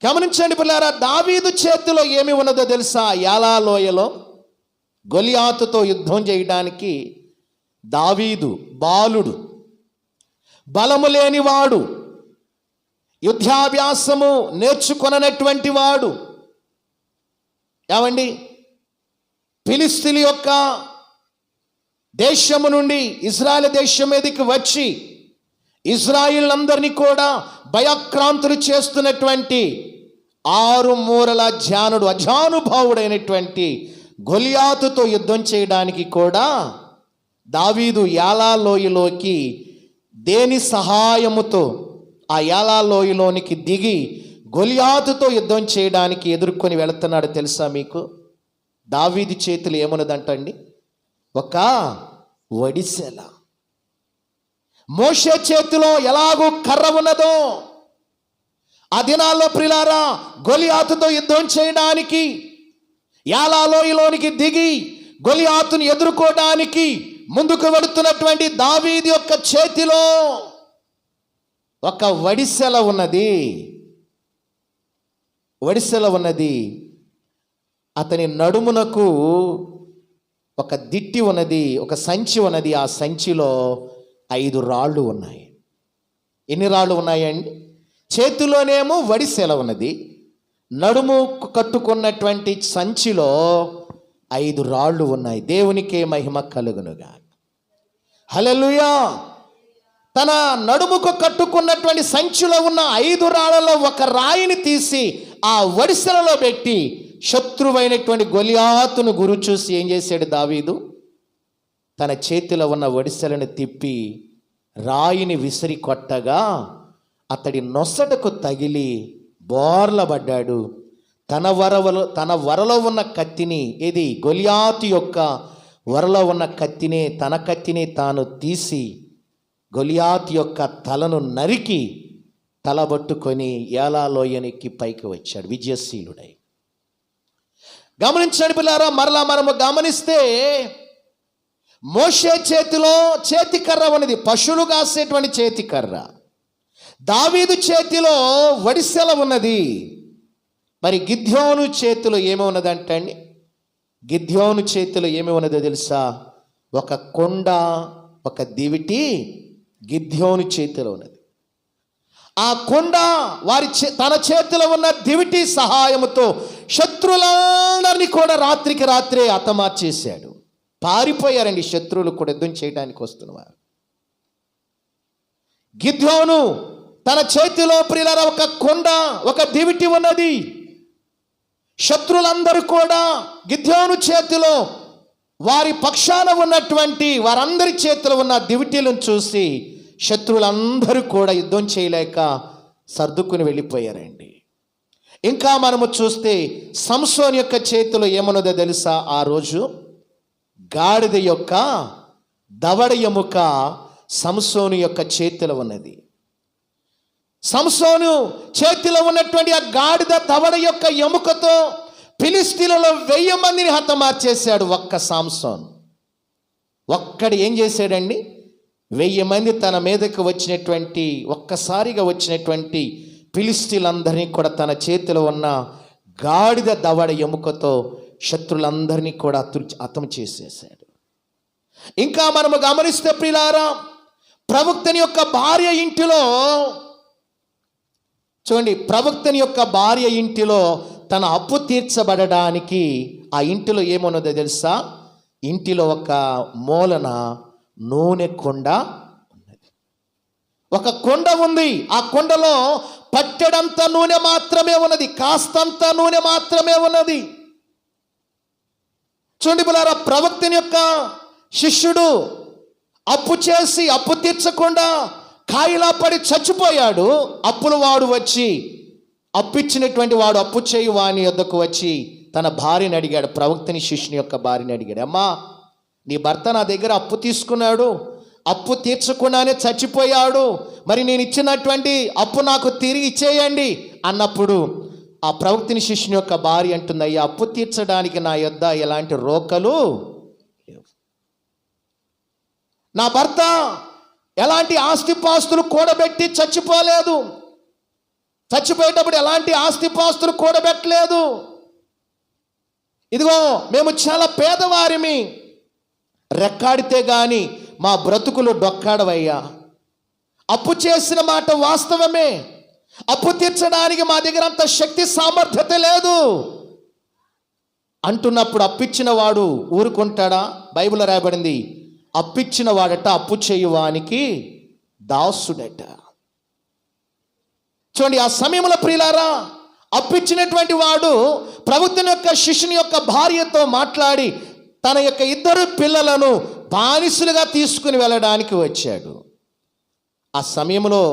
గమనించండి పిల్లారా, దావీదు చేతిలో ఏమి ఉన్నదో తెలుసా? యాలా లోయలో గొలియాతుతో యుద్ధం చేయడానికి దావీదు బాలుడు, బలము లేనివాడు, యుద్ధాభ్యాసము నేర్చుకొననటువంటి వాడు. ఏమండి? ఫిలిస్తీన్ల యొక్క దేశము నుండి ఇజ్రాయెల్ దేశం మీదకి వచ్చి ఇజ్రాయిల్ అందరినీ కూడా భయక్రాంతులు చేస్తున్నటువంటి 6 మూరల జానుడు, అజానుభావుడైనటువంటి గొలియాతుతో యుద్ధం చేయడానికి కూడా దావీదు యాలా లోయలోకి దేని సహాయముతో ఆ యాలా లోయలోనికి దిగి గొలియాతుతో యుద్ధం చేయడానికి ఎదుర్కొని వెళుతున్నాడు తెలుసా మీకు? దావీదు చేతులు ఏమున్నదంటండి? ఒక వడిసెల. మోషే చేతిలో ఎలాగూ కర్ర ఉన్నదో ఆ దినాల్లో ప్రియులారా గొలియాతుతో యుద్ధం చేయడానికి యాలా లోయలోనికి దిగి గొలియాతును ఎదుర్కోవడానికి ముందుకు వెళుతున్నటువంటి దావీదు యొక్క చేతిలో ఒక వడిసెల ఉన్నది. అతని నడుమునకు ఒక దిట్టి ఉన్నది, ఒక సంచి ఉన్నది. ఆ సంచిలో 5 రాళ్ళు ఉన్నాయి. ఎన్ని రాళ్ళు ఉన్నాయండి? చేతిలోనేమో వడిసెల ఉన్నది, నడుము కట్టుకున్నటువంటి సంచిలో 5 రాళ్ళు ఉన్నాయి. దేవునికే మహిమ కలుగునుగా. హల్లెలూయా. తన నడుముకు కట్టుకున్నటువంటి సంచిలో ఉన్న 5 రాళ్లలో ఒక రాయిని తీసి ఆ వడిసెలలో పెట్టి శత్రువైనటువంటి గొలియాతును గురి చూసి ఏం చేశాడు దావీదు? తన చేతిలో ఉన్న వడిసెలను తిప్పి రాయిని విసిరి కొట్టగా అతడి నొసటకు తగిలి బోర్లబడ్డాడు. తన వరలో ఉన్న కత్తిని, ఇది గొలియాతు యొక్క వరలో ఉన్న కత్తినే, తన కత్తిని తాను తీసి గొలియాతు యొక్క తలను నరికి తలబట్టుకొని ఏలాలోయనికి పైకి వచ్చాడు విజయశీలుడై. గమనించండి పిల్లారా, మరలా మనము గమనిస్తే మోషే చేతిలో చేతికర్ర ఉన్నది, పశువులు కాసేటువంటి చేతికర్ర. దావీదు చేతిలో వడిసెల ఉన్నది. మరి గిద్యోను చేతిలో ఏమి ఉన్నదంటే అండి, గిద్యోను చేతిలో ఏమి ఉన్నదో తెలుసా? ఒక కొండ, ఒక దివిటి గిద్యోను చేతిలో ఉన్నది. ఆ కొండ తన చేతిలో ఉన్న దివిటి సహాయముతో శత్రులందరినీ కూడా రాత్రికి రాత్రే హతమార్చేశాడు. పారిపోయారండి శత్రువులు కూడా యుద్ధం చేయడానికి వస్తున్నవారు. గిద్యోను తన చేతిలో ప్రియులారా ఒక కొండ, ఒక దివిటి ఉన్నది. శత్రులందరూ కూడా గిద్యోను చేతిలో, వారి పక్షాన ఉన్నటువంటి వారందరి చేతిలో ఉన్న దివిటీలను చూసి శత్రువులందరూ కూడా యుద్ధం చేయలేక సర్దుకుని వెళ్ళిపోయారండి. ఇంకా మనము చూస్తే సంసోను యొక్క చేతిలో ఏమన్నదో తెలుసా? ఆ రోజు గాడిద యొక్క దవడ ఎముక సంసోను యొక్క చేతిలో ఉన్నది. సంసోను చేతిలో ఉన్నటువంటి ఆ గాడిద దవడ యొక్క ఎముకతో ఫిలిష్తీయులలో 1000 మందిని హతమార్చేశాడు ఒక్క సంసోను. ఒక్కడు ఏం చేశాడండి? 1000 మంది తన మీదకు వచ్చినటువంటి, ఒక్కసారిగా వచ్చినటువంటి ఫిలిష్తీయులందరినీ కూడా తన చేతిలో ఉన్న గాడిద దవడ ఎముకతో శత్రులందరినీ కూడా హతం చేసేసాడు. ఇంకా మనము గమనిస్తే ప్రియులారా, ప్రవక్తని యొక్క భార్య ఇంటిలో చూడండి, ప్రవక్తని యొక్క భార్య ఇంటిలో తన అప్పు తీర్చబడడానికి ఆ ఇంటిలో ఏమన్నదో తెలుసా? ఇంటిలో ఒక మూలన నూనె కొండ ఉన్నది. ఒక కొండ ఉంది. ఆ కొండలో పట్టెడంత నూనె మాత్రమే ఉన్నది, కాస్తంత నూనె మాత్రమే ఉన్నది. చూడండి పిల్లారా, ప్రవక్తని యొక్క శిష్యుడు అప్పు చేసి అప్పు తీర్చకుండా కాయిలా పడి చచ్చిపోయాడు. అప్పుల వాడు వచ్చి, అప్పిచ్చినటువంటి వాడు అప్పు చేయు వాని యొద్దకు వచ్చి తన భార్యని అడిగాడు, ప్రవక్తని శిష్యుని యొక్క భార్యని అడిగాడు, అమ్మా నీ భర్త నా దగ్గర అప్పు తీసుకున్నాడు, అప్పు తీర్చకుండానే చచ్చిపోయాడు, మరి నేను ఇచ్చినటువంటి అప్పు నాకు తిరిగి ఇచ్చేయండి అన్నప్పుడు ఆ ప్రవక్తని శిష్యుని యొక్క భార్య అంటుంది, అయ్యా అప్పు తీర్చడానికి నా యొద్ద ఎలాంటి రోకలు లేవు. నా భర్త ఎలాంటి ఆస్తిపాస్తులు కూడబెట్టి చచ్చిపోలేదు, చచ్చిపోయేటప్పుడు ఎలాంటి ఆస్తిపాస్తులు కూడబెట్టలేదు. ఇదిగో మేము చాలా పేదవారిమి, రెక్కాడితే గాని మా బ్రతుకులు డొక్కాడవయ్యా. అప్పు చేసిన మాట వాస్తవమే, అప్పు తీర్చడానికి మా దగ్గర అంత శక్తి సామర్థ్యత లేదు అంటున్నప్పుడు అప్పిచ్చిన వాడు ఊరుకుంటాడా? బైబిల్లో రాయబడింది, అప్పిచ్చిన వాడట అప్పు చేయువానికి దాసుడట. చూడండి, ఆ సమయంలో ప్రియులారా, అప్పిచ్చినటువంటి వాడు ప్రవక్తని యొక్క శిష్యుని యొక్క భార్యతో మాట్లాడి తన యొక్క 2 పిల్లలను బానిసలుగా తీసుకుని వెళ్ళడానికి వచ్చాడు. ఆ సమయంలో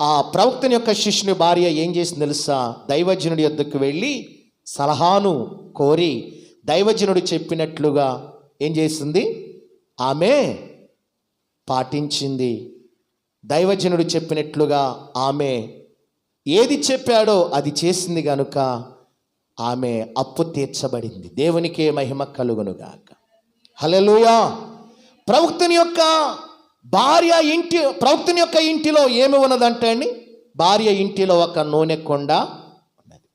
ఆ ప్రవక్తని యొక్క శిష్యుని భార్య ఏం చేసింది తెలుసా? దైవజనుడి యొద్దకు వెళ్ళి సలహాను కోరి దైవజనుడు చెప్పినట్లుగా ఏం చేసింది? ఆమె పాటించింది. దైవజనుడు చెప్పినట్లుగా ఆమె ఏది చెప్పాడో అది చేసింది కనుక ఆమె అప్పు తీర్చబడింది. దేవునికే మహిమ కలుగునుగాక. హల్లెలూయా. ప్రవక్తని యొక్క ఇంటిలో ఏమి ఉన్నదంటే అండి, భార్య ఇంటిలో ఒక నూనె కొండ ఉన్నది.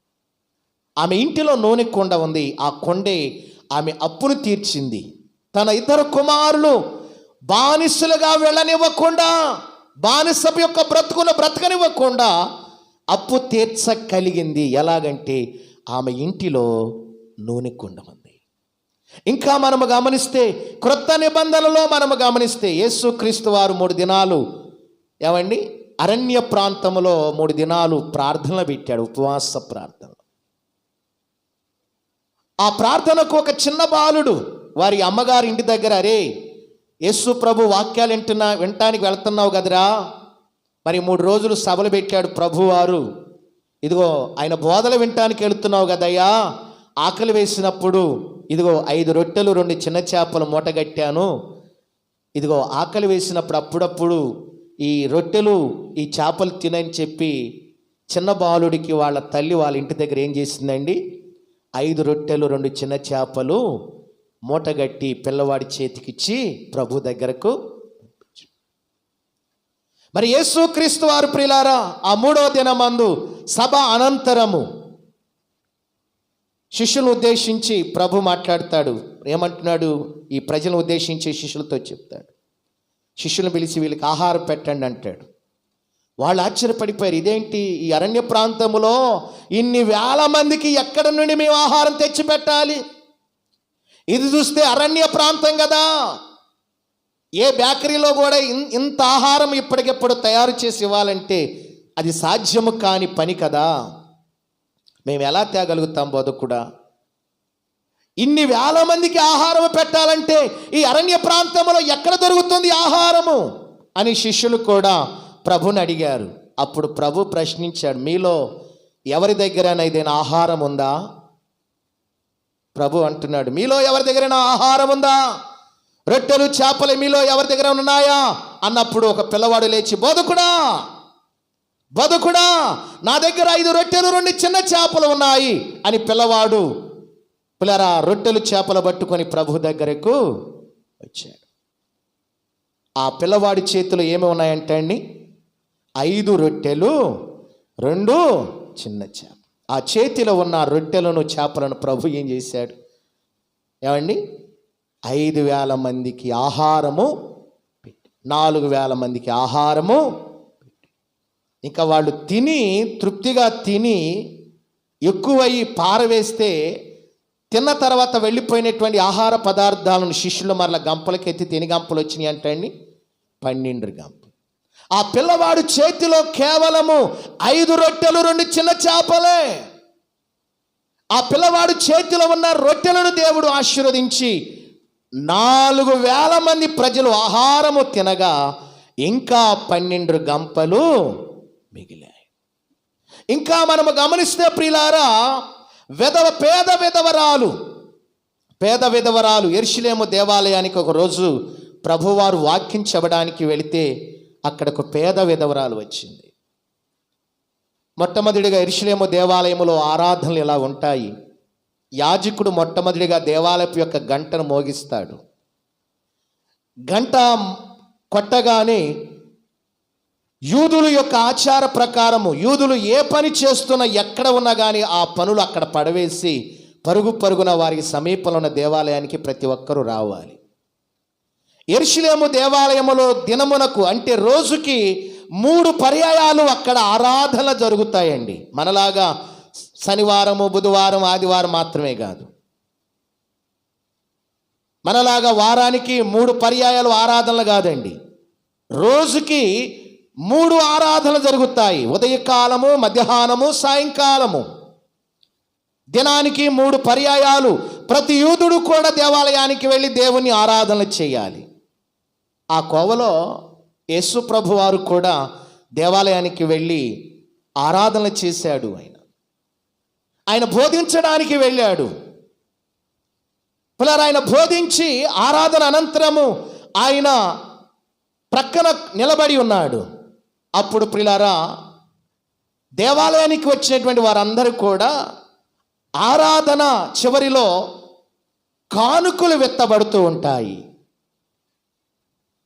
ఆమె ఇంటిలో నూనె కొండ ఉంది. ఆ కొండే ఆమె అప్పును తీర్చింది. తన 2 కుమారులు బానిసలుగా వెళ్ళనివ్వకుండా, బానిస యొక్క బ్రతకనివ్వకుండా అప్పు తీర్చగలిగింది. ఎలాగంటే ఆమె ఇంటిలో నూనె కొండ ఉంది. ఇంకా మనము గమనిస్తే క్రొత్త నిబంధనలో మనము గమనిస్తే యేసుక్రీస్తు వారు 3 దినాలు ఏమండి అరణ్య ప్రాంతంలో 3 దినాలు ప్రార్థనలు పెట్టాడు, ఉపవాస ప్రార్థన. ఆ ప్రార్థనకు ఒక చిన్న బాలుడు వారి అమ్మగారి ఇంటి దగ్గర, అరే యేసు ప్రభు వాక్యాలు వినటానికి వెళ్తున్నావు కదరా, మరి 3 రోజులు సభలు పెట్టాడు ప్రభువారు, ఇదిగో ఆయన బోధలు వినటానికి వెళుతున్నావు కదయ్యా, ఆకలి వేసినప్పుడు ఇదిగో 5 రొట్టెలు 2 చిన్న చేపలు మూటగట్టాను, ఇదిగో ఆకలి వేసినప్పుడు అప్పుడప్పుడు ఈ రొట్టెలు ఈ చేపలు తినని చెప్పి చిన్న బాలుడికి వాళ్ళ తల్లి వాళ్ళ ఇంటి దగ్గర ఏం చేసిందండి, 5 రొట్టెలు 2 చిన్న చేపలు మూటగట్టి పిల్లవాడి చేతికిచ్చి ప్రభు దగ్గరకు. మరి యేసుక్రీస్తు వారు ప్రియులారా ఆ 3వ దినమందు సభ అనంతరము శిష్యులను ఉద్దేశించి ప్రభు మాట్లాడతాడు. ఏమంటున్నాడు? ఈ ప్రజలను ఉద్దేశించి శిష్యులతో చెప్తాడు. శిష్యులను పిలిచి వీళ్ళకి ఆహారం పెట్టండి అంటాడు. వాళ్ళు ఆశ్చర్యపడిపోయారు. ఇదేంటి, ఈ అరణ్య ప్రాంతంలో ఇన్ని వేల మందికి ఎక్కడి నుండి మేము ఆహారం తెచ్చి పెట్టాలి? ఇది చూస్తే అరణ్య ప్రాంతం కదా, ఏ బేకరీలో కూడా ఇంత ఆహారం ఇప్పటికెప్పుడు తయారు చేసి ఇవ్వాలంటే అది సాధ్యము కాని పని కదా. మేము ఎలా తేగలుగుతాం బోధకుడా? ఇన్ని వేల మందికి ఆహారం పెట్టాలంటే ఈ అరణ్య ప్రాంతంలో ఎక్కడ దొరుకుతుంది ఆహారము అని శిష్యులు కూడా ప్రభుని అడిగారు. అప్పుడు ప్రభు ప్రశ్నించాడు, మీలో ఎవరి దగ్గరైనా ఏదైనా ఆహారం ఉందా? ప్రభు అంటున్నాడు, మీలో ఎవరి దగ్గరైనా ఆహారం ఉందా? రొట్టెలు చేపలు మీలో ఎవరి దగ్గర ఉన్నాయా అన్నప్పుడు ఒక పిల్లవాడు లేచి, బోధకుడా బోధకుడా, నా దగ్గర 5 రొట్టెలు 2 చిన్న చేపలు ఉన్నాయి అని పిల్లవాడు పిల్లరా రొట్టెలు చేపలు పట్టుకొని ప్రభు దగ్గరకు వచ్చాడు. ఆ పిల్లవాడి చేతిలో ఏమి ఉన్నాయంటే అండి, 5 రొట్టెలు 2 చిన్న చేప. ఆ చేతిలో ఉన్న రొట్టెలను చేపలను ప్రభు ఏం చేశాడు ఏమండి, 5,000 మందికి ఆహారము పెట్టి, 4,000 మందికి ఆహారము పెట్టి, ఇంకా వాళ్ళు తిని తృప్తిగా తిని ఎక్కువై పారవేస్తే తిన్న తర్వాత వెళ్ళిపోయినటువంటి ఆహార పదార్థాలను శిష్యులు మరల గంపలకి ఎత్తి తిని గంపలు వచ్చినాయి అంటండి, 12 గంపలు. ఆ పిల్లవాడు చేతిలో కేవలము 5 రొట్టెలు 2 చిన్న చేపలే. ఆ పిల్లవాడు చేతిలో ఉన్న రొట్టెలను దేవుడు ఆశీర్వదించి 4,000 మంది ప్రజలు ఆహారము తినగా ఇంకా 12 గంపలు మిగిలాయి. ఇంకా మనము గమనిస్తే ప్రియులారా, పేద విధవరాలు యెరూషలేము దేవాలయానికి ఒక రోజు ప్రభువారు వాక్యం చెప్పడానికి వెళితే అక్కడ ఒక పేద విధవరాలు వచ్చింది. మొట్టమొదటిగా యెరూషలేము దేవాలయములో ఆరాధనలు ఇలా ఉంటాయి. యాజకుడు మొట్టమొదటిగా దేవాలయపు యొక్క గంటను మోగిస్తాడు. గంట కొట్టగానే యూదుల యొక్క ఆచార ప్రకారము యూదులు ఏ పని చేస్తున్నా ఎక్కడ ఉన్నా కానీ ఆ పనులు అక్కడ పడవేసి పరుగున వారికి సమీపంలో ఉన్న దేవాలయానికి ప్రతి ఒక్కరూ రావాలి. యెరూషలేము దేవాలయములో దినమునకు అంటే రోజుకి 3 పర్యాయాలు అక్కడ ఆరాధన జరుగుతాయండి. మనలాగా శనివారము బుధవారం ఆదివారం మాత్రమే కాదు, మనలాగా వారానికి 3 పర్యాయాలు ఆరాధనలు కాదండి, రోజుకి 3 ఆరాధనలు జరుగుతాయి. ఉదయకాలము, మధ్యాహ్నము, సాయంకాలము. దినానికి 3 పర్యాయాలు ప్రతి యూదుడు కూడా దేవాలయానికి వెళ్ళి దేవుని ఆరాధనలు చేయాలి. ఆ కోవలో యేసు ప్రభు వారు కూడా దేవాలయానికి వెళ్ళి ఆరాధన చేశాడు. ఆయన బోధించడానికి వెళ్ళాడు. పిల్లలు, ఆయన బోధించి ఆరాధన అనంతరము ఆయన ప్రక్కన నిలబడి ఉన్నాడు. అప్పుడు ప్రియులారా, దేవాలయానికి వచ్చినటువంటి వారందరూ కూడా ఆరాధన చివరిలో కానుకలు వెత్తబడుతూ ఉంటాయి.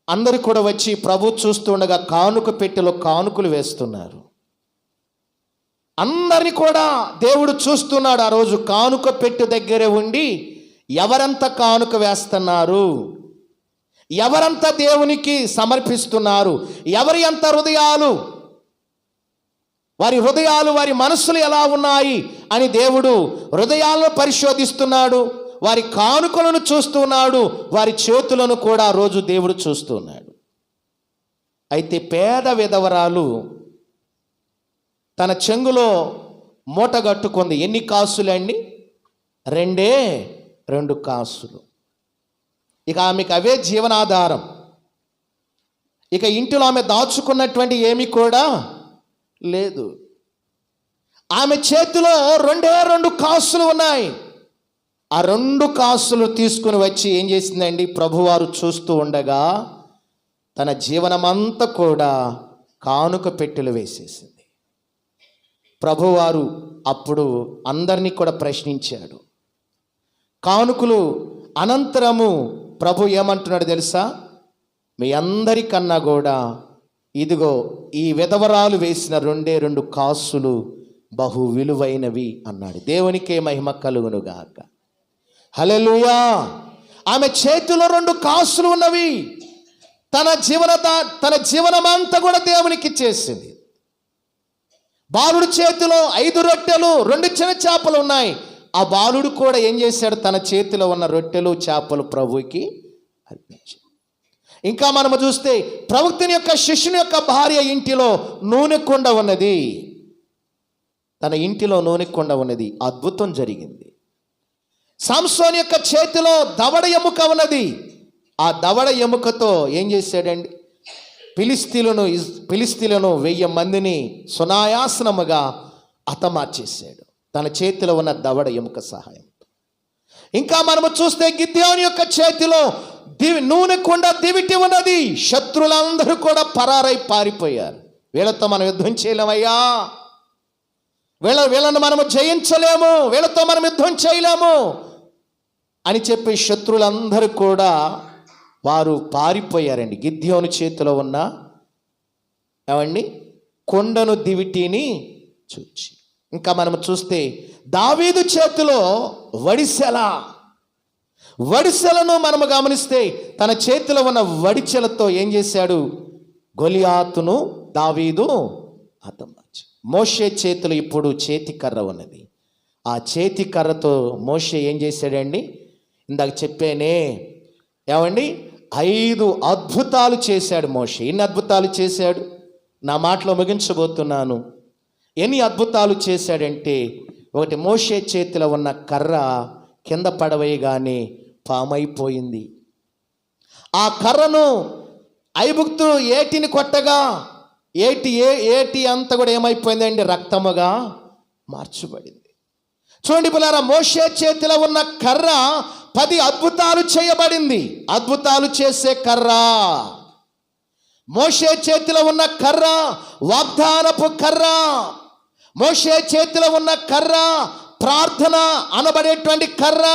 అందరూ కూడా వచ్చి ప్రభు చూస్తుండగా కానుక పెట్టెలో కానుకలు వేస్తున్నారు. అందరినీ కూడా దేవుడు చూస్తున్నాడు. ఆ రోజు కానుక పెట్టె దగ్గరే ఉండి ఎవరంత కానుక వేస్తున్నారు, ఎవరంత దేవునికి సమర్పిస్తున్నారు, ఎవరి అంత హృదయాలు, వారి హృదయాలు వారి మనస్సులు ఎలా ఉన్నాయి అని దేవుడు హృదయాలను పరిశోధిస్తున్నాడు. వారి కానుకలను చూస్తున్నాడు, వారి చేతులను కూడా రోజు దేవుడు చూస్తున్నాడు. అయితే పేద విధవరాలు తన చెంగులో మూట కట్టుకుంది. ఎన్ని కాసులండి? 2 కాసులు. ఇక ఆమెకు అవే జీవనాధారం. ఇక ఇంటిలో ఆమె దాచుకున్నటువంటి ఏమీ కూడా లేదు. ఆమె చేతిలో 2 కాసులు ఉన్నాయి. ఆ 2 కాసులు తీసుకుని వచ్చి ఏం చేసిందండి, ప్రభువారు చూస్తూ ఉండగా తన జీవనమంతా కూడా కానుక పెట్టెలు వేసేసింది. ప్రభువారు అప్పుడు అందరినీ కూడా ప్రశ్నించాడు. కానుకలు అనంతరము ప్రభు ఏమంటున్నాడు తెలుసా? మీ అందరికన్నా కూడా ఇదిగో ఈ విధవరాలు వేసిన 2 కాసులు బహు విలువైనవి అన్నాడు. దేవునికే మహిమ కలుగునుగాక. హల్లెలూయా. ఆమె చేతిలో 2 కాసులు ఉన్నవి. తన జీవనమంతా కూడా దేవునికి ఇచ్చేసింది. బాలుడు చేతిలో 5 రొట్టెలు 2 చిన్న చేపలు ఉన్నాయి. ఆ బాలుడు కూడా ఏం చేశాడు? తన చేతిలో ఉన్న రొట్టెలు చేపలు ప్రభువుకి అర్పించాడు. ఇంకా మనము చూస్తే ప్రవక్తని యొక్క శిష్యుని యొక్క భార్య ఇంటిలో నూనె కుండ ఉన్నది. తన ఇంటిలో నూనె కుండ ఉన్నది. అద్భుతం జరిగింది. సంసోను యొక్క చేతిలో దవడ ఎముక ఉన్నది. ఆ దవడ ఎముకతో ఏం చేశాడండి? ఫిలిస్తీయులను 1000 మందిని సునాయాసనముగా హతమార్చేశాడు తన చేతిలో ఉన్న దవడ ఎముక సహాయం. ఇంకా మనము చూస్తే గిద్యోను యొక్క చేతిలో నూనె కుండ దివిటి ఉన్నది. శత్రులందరూ కూడా పరారై పారిపోయారు. వీళ్ళతో మనం యుద్ధం చేయలేమయ్యా, వీళ్ళను మనము జయించలేము, వీళ్ళతో మనం యుద్ధం చేయలేము అని చెప్పి శత్రులందరూ కూడా వారు పారిపోయారండి. గిద్యోను చేతిలో ఉన్న ఏమండి కొండను దివిటిని చూచి. ఇంకా మనం చూస్తే దావీదు చేతిలో వడిసెలను మనము గమనిస్తే తన చేతిలో ఉన్న వడిచెలతో ఏం చేశాడు? గొలియాతును దావీదు హతమార్చాడు. మోషే చేతిలో ఇప్పుడు చేతి కర్ర ఉన్నది. ఆ చేతి కర్రతో మోషే ఏం చేశాడండి? ఇందాక చెప్పానే ఏమండి 5 అద్భుతాలు చేశాడు మోషే. ఎన్ని అద్భుతాలు చేశాడు? నా మాటలో ముగించబోతున్నాను. ఎన్ని అద్భుతాలు చేశాడంటే, ఒకటి, మోషే చేతిలో ఉన్న కర్ర కింద పడవేయగానే పామైపోయింది. ఆ కర్రను ఐగుప్తు ఏటిని కొట్టగా ఏటి అంతా కూడా ఏమైపోయిందండి? రక్తముగా మార్చబడింది. చూడండి పిల్లారా, మోషే చేతిలో ఉన్న కర్ర 10 అద్భుతాలు చేయబడింది. అద్భుతాలు చేసే కర్ర. మోషే చేతిలో ఉన్న కర్ర వాగ్దానపు కర్ర. మోషే చేతిలో ఉన్న కర్ర ప్రార్థన అనబడేటువంటి కర్ర.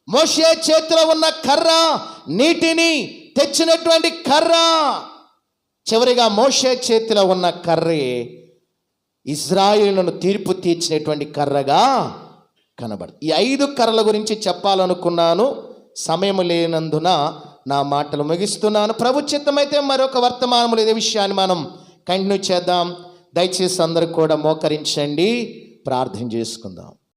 మోషే చేతిలో ఉన్న కర్ర నీటిని తెచ్చినటువంటి కర్ర. చివరిగా మోషే చేతిలో ఉన్న కర్రే ఇజ్రాయేలును తీర్పు తీర్చినటువంటి కర్రగా కనబడు. ఈ 5 కర్రల గురించి చెప్పాలనుకున్నాను, సమయం లేనందున నా మాటలు ముగిస్తున్నాను. ప్రభు చిత్తమైతే మరొక వర్తమానములు ఇదే విషయాన్ని మనం కంటిన్యూ చేద్దాం. దయచేసి అందరూ కూడా మోకరించండి, ప్రార్థన చేసుకుందాం.